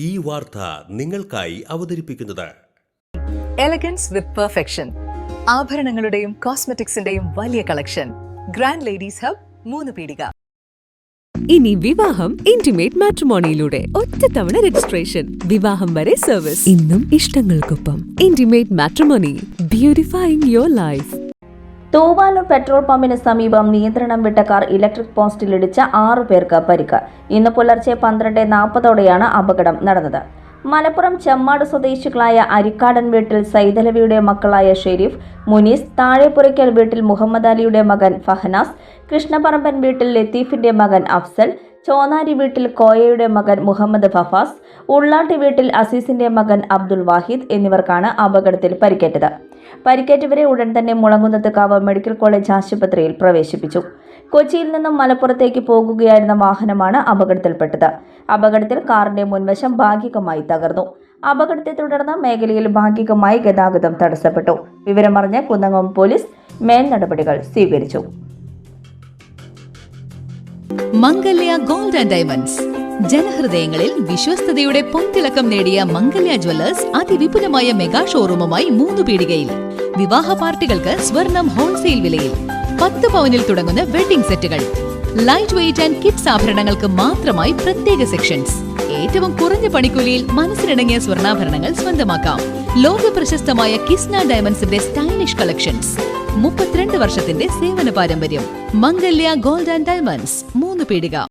ഈ വാർത്ത നിങ്ങൾക്കായി അവതരിപ്പിക്കുന്നത് എലഗൻസ് വിത്ത് പെർഫെക്ഷൻ, ആഭരണങ്ങളുടെയും കോസ്മെറ്റിക്സിന്റെയും വലിയ കളക്ഷൻ. ഗ്രാൻഡ് ലേഡീസ് ഹബ്, 3 പീടിക. ഇനി വിവാഹം ഇന്റിമേറ്റ് മാട്രിമോണിയിലൂടെ ഒറ്റത്തവണ രജിസ്ട്രേഷൻ, വിവാഹം വരെ സർവീസ്. ഇന്നും ഇഷ്ടങ്ങൾക്കൊപ്പം intimate matrimony, beautifying your life. Thoovalur petrol പമ്പിന് സമീപം നിയന്ത്രണം വിട്ട കാർ ഇലക്ട്രിക് പോസ്റ്റിലിടിച്ച 6 പേർക്ക് പരിക്ക്. ഇന്ന് പുലർച്ചെ 12:40 അപകടം നടന്നത്. മലപ്പുറം ചെമ്മാട് സ്വദേശികളായ അരിക്കാടൻ വീട്ടിൽ സൈതലവിയുടെ മക്കളായ ഷെരീഫ്, മുനീസ്, താഴെപ്പുരയ്ക്കൽ വീട്ടിൽ മുഹമ്മദ് അലിയുടെ മകൻ ഫഹനാസ്, കൃഷ്ണപറമ്പൻ വീട്ടിൽ ലത്തീഫിന്റെ മകൻ അഫ്സൽ, ചോനാരി വീട്ടിൽ കോയയുടെ മകൻ മുഹമ്മദ് ഫഫാസ്, ഉള്ളാട്ടി വീട്ടിൽ അസീസിന്റെ മകൻ അബ്ദുൾ വാഹിദ് എന്നിവർക്കാണ് അപകടത്തിൽ പരിക്കേറ്റത്. പരിക്കേറ്റവരെ ഉടൻ തന്നെ മുളങ്കുന്നത്തുകാവ് മെഡിക്കൽ കോളേജ് ആശുപത്രിയിൽ പ്രവേശിപ്പിച്ചു. കൊച്ചിയിൽ നിന്നും മലപ്പുറത്തേക്ക് പോകുകയായിരുന്ന വാഹനമാണ് അപകടത്തിൽപ്പെട്ടത്. അപകടത്തിൽ കാറിന്റെ മുൻവശം ഭാഗികമായി തകർന്നു. അപകടത്തെ തുടർന്ന് മേഖലയിൽ ഭാഗികമായി ഗതാഗതം തടസ്സപ്പെട്ടു. വിവരമറിഞ്ഞ കുന്നംകുളം പോലീസ് മേൽ നടപടികൾ സ്വീകരിച്ചു. മംഗല്യ ഗോൾഡ് ആൻഡ് ഡയമണ്ട്സ്, ജനഹൃദയങ്ങളിൽ വിശ്വസ്തയുടെ പൊൻതിളക്കം നേടിയ മംഗല്യ ജ്വല്ലേഴ്സ് അതിവിപുലമായ മെഗാ ഷോറൂമുമായി 3 പീടികയിൽ. വിവാഹ പാർട്ടികൾക്ക് സ്വർണം ഹോൾസെയിൽ വിലയിൽ. 10 പവനിൽ തുടങ്ങുന്ന വെഡിംഗ് സെറ്റുകൾ, ലൈറ്റ് വെയ്റ്റ് ആൻഡ് കിഡ്സ് ആഭരണങ്ങൾക്ക് മാത്രമായി പ്രത്യേക സെക്ഷൻസ്. ഏറ്റവും കുറഞ്ഞ പണിക്കൂലിയിൽ മനസ്സിനിണങ്ങിയ സ്വർണ്ണാഭരണങ്ങൾ സ്വന്തമാക്കാം. ലോക പ്രശസ്തമായ കിസ്ന ഡയമണ്ട്സിന്റെ സ്റ്റൈലിഷ് കളക്ഷൻസ്. 32 വർഷത്തിന്റെ സേവന പാരമ്പര്യം. മംഗല്യ ഗോൾഡ് ആൻഡ് ഡയമണ്ട്സ്, 3 പീടിക.